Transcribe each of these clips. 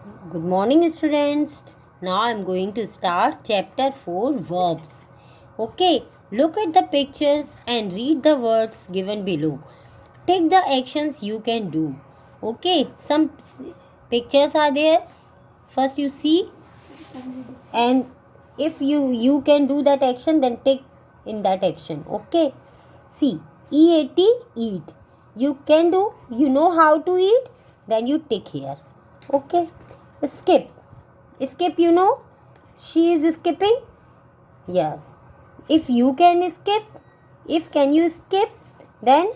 Good morning, students. Now I'm going to start chapter 4 verbs. Okay, look at the pictures and read the words given below. Take the actions you can do. Okay, some pictures are there. First, you see, and if you can do that action, then take in that action. Okay, see, eat, eat. You can do, you know how to eat, then you take here. Okay, skip. Skip, you know, she is skipping. Yes, if you can skip, if can you skip, then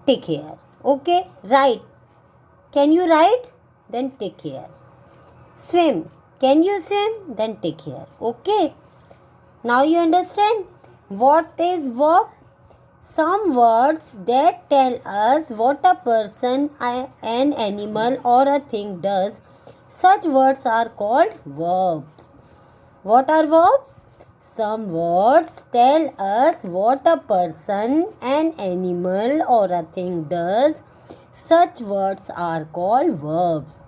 take here. Okay, write. Can you write, then take here. Swim, can you swim, then take here. Okay, now you understand what is verb. Some words that tell us what a person, an animal, or a thing does. Such words are called verbs. What are verbs? Some words tell us what a person, an animal, or a thing does. Such words are called verbs.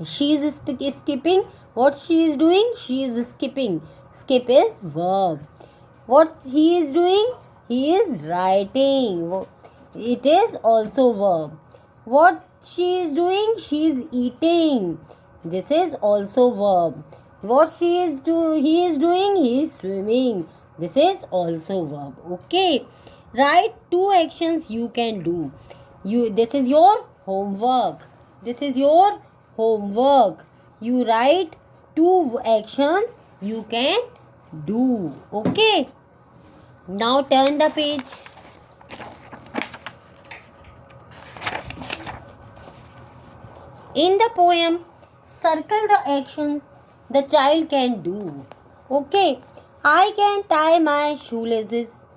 She is skipping. What she is doing? She is skipping. Skip is verb. What he is doing? He is writing. It is also verb. What she is doing? She is eating. This is also verb. What he is doing? He is swimming. This is also verb. Okay. Write two actions you can do. This is your homework. This is your homework. You write two actions you can do. Okay. Now turn the page. In the poem, circle the actions the child can do. Okay. I can tie my shoelaces.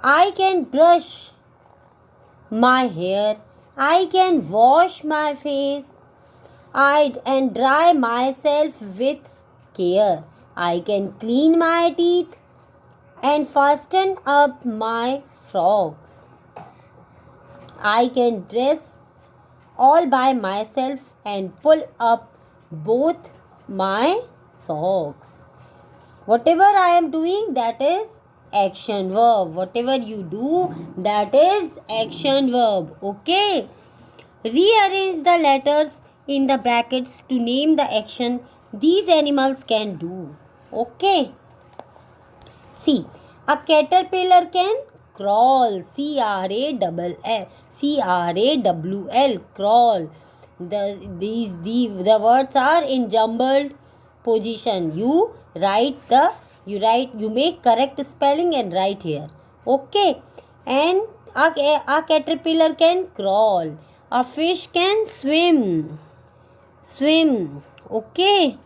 I can brush my hair. I can wash my face. And dry myself with care. I can clean my teeth and fasten up my frocks. I can dress all by myself and pull up both my socks. Whatever I am doing, that is action verb. Whatever you do, that is action verb. Okay. Rearrange the letters in the brackets to name the action these animals can do. Okay. See, a caterpillar can crawl. C-R-A-W-L. Crawl. The words are in jumbled position. You make correct spelling and write here. Okay. And a caterpillar can crawl. A fish can swim. Okay.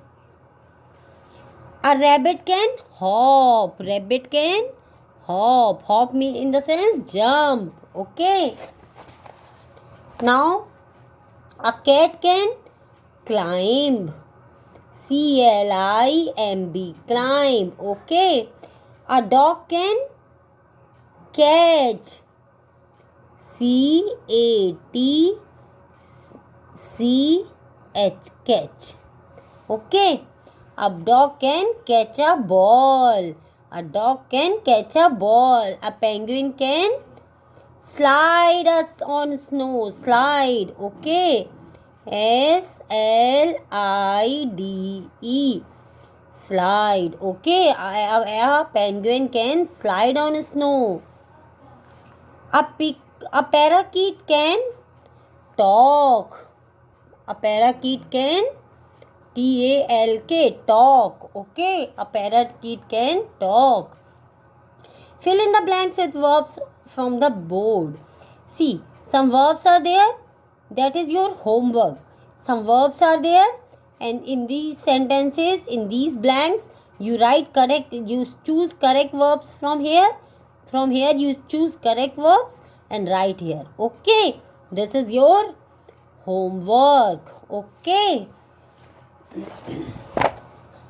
A rabbit can hop. Hop mean in the sense jump. Okay. Now, a cat can climb. C-L-I-M-B. Climb. Okay. A dog can catch. C-A-T-C-H. Catch. Okay. A dog can catch a ball. A dog can catch a ball. A penguin can slide us on snow. Slide. Okay. S-L-I-D-E. Slide. Okay. A penguin can slide on snow. A parakeet can talk. A parakeet can T-A-L-K, talk. Okay, a parakeet can talk. Fill in the blanks with verbs from the board. See, some verbs are there. That is your homework. Some verbs are there, and in these sentences, in these blanks, you write correct. You choose correct verbs from here. From here, you choose correct verbs and write here. Okay, this is your homework. Okay.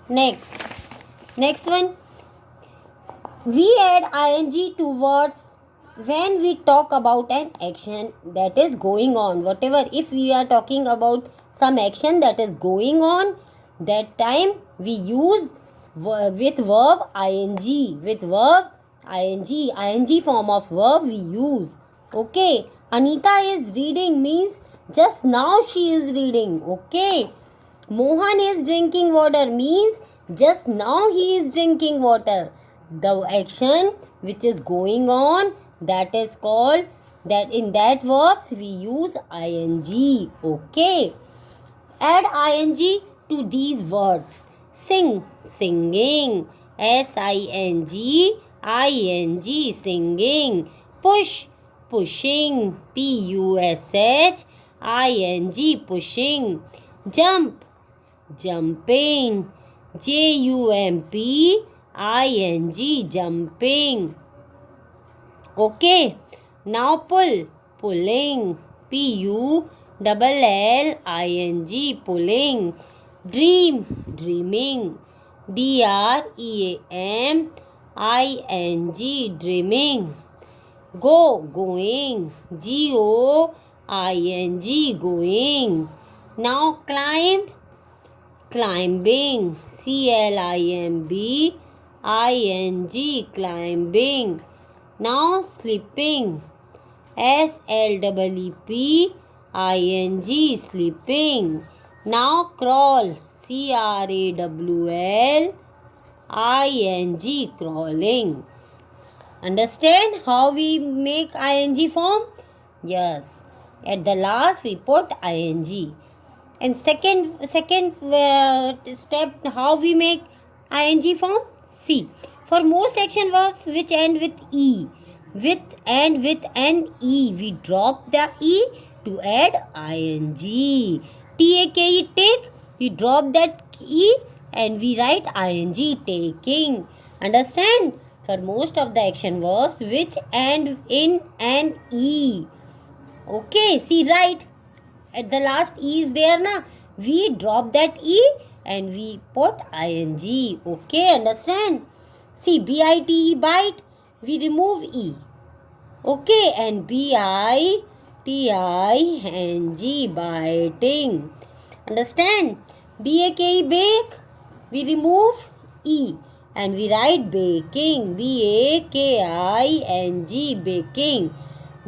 Next one. We add ing to words when we talk about an action that is going on, whatever, if we are talking about some action that is going on, that time we use with verb ing, with verb ing form of verb we use. Okay, Anita is reading means just now she is reading. Okay, Mohan is drinking water means just now he is drinking water. The action which is going on, that is called, that in that verbs we use ing. Okay, add ing to these words. Sing, singing. SING ing, singing. Push, pushing. PUSH ing, pushing. Jump, jumping. JUMP ing, jumping. Okay, now pull, pulling. PULLING, pulling. Dream, dreaming. DREAMING, dreaming. Go, going. GOING, going. Now climb, climbing. CLIMBING, climbing. Now sleeping. SLEEPING, sleeping. Now crawl. CRAWLING, crawling. Understand how we make ing form? Yes. At the last we put ing. And second step, how we make ing form? See, for most action verbs which end with e, with an e, we drop the e to add ing. TAKE, take, we drop that e and we write ing, taking. Understand? For most of the action verbs which end in an e. Okay, see, right at the last e is there na, we drop that e and we put ing. Okay, understand? See, BITE, bite, we remove e. Okay, and BITING, biting. Understand? BAKE, bake, we remove e and we write baking. BAKING, baking.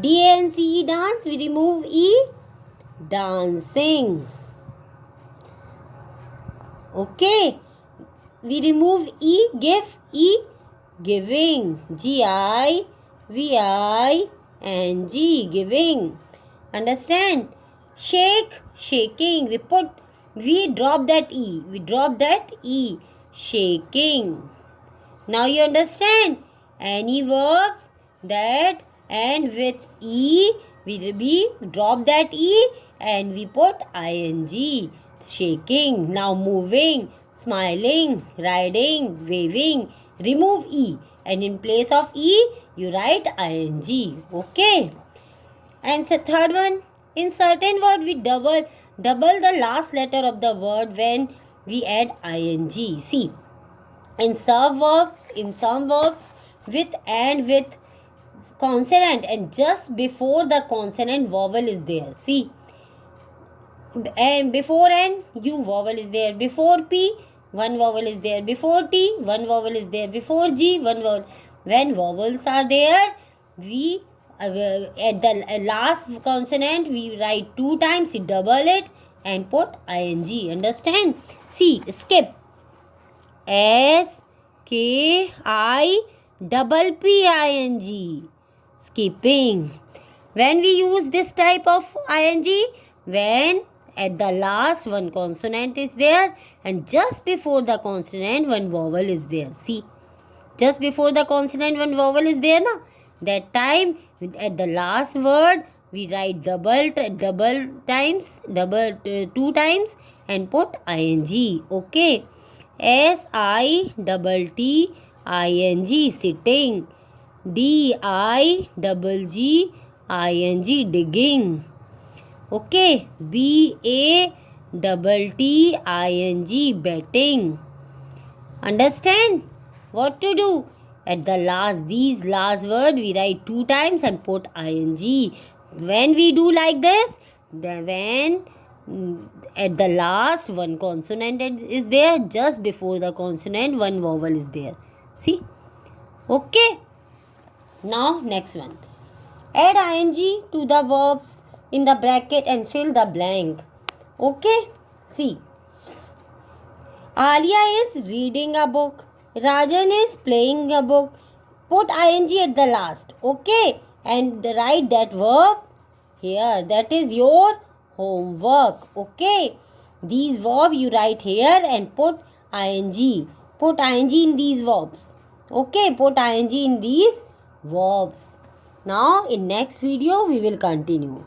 DANCE, dance, we remove e, dancing. Okay, we remove e, give e, giving. GIVING, giving. Understand? Shake, shaking. We drop that e. Shaking. Now you understand? Any verbs that end with e, we drop that e and we put ing. Shaking. Now moving, smiling, riding, waving. Remove e and in place of e you write ing. Okay. And the third one, in certain word we double the last letter of the word when we add ing. See, in some verbs with consonant and just before the consonant vowel is there. See, and before n, u vowel is there. Before p, one vowel is there. Before t, one vowel is there. Before g, one vowel. When vowels are there, we at the last consonant we write 2 times, double it and put ing. Understand? See, skip. SKIPPING, skipping. When we use this type of ing, when at the last one consonant is there and just before the consonant one vowel is there. See, just before the consonant one vowel is there na, that time at the last word we write double 2 times and put ing. Okay, SITTING, sitting. DIGGING, digging. Okay, BATTING, betting. Understand what to do? At the last, these last word we write 2 times and put ing. When we do like this, when at the last one consonant is there, just before the consonant one vowel is there. See? Okay. Now next one. Add ing to the verbs in the bracket and fill the blank. Okay. See. Alia is reading a book. Rajan is playing a book. Put ing at the last. Okay. And write that verb here. That is your homework. Okay. These verbs you write here and put ing. Put ing in these verbs. Okay. Put ing in these verbs. Now in next video we will continue.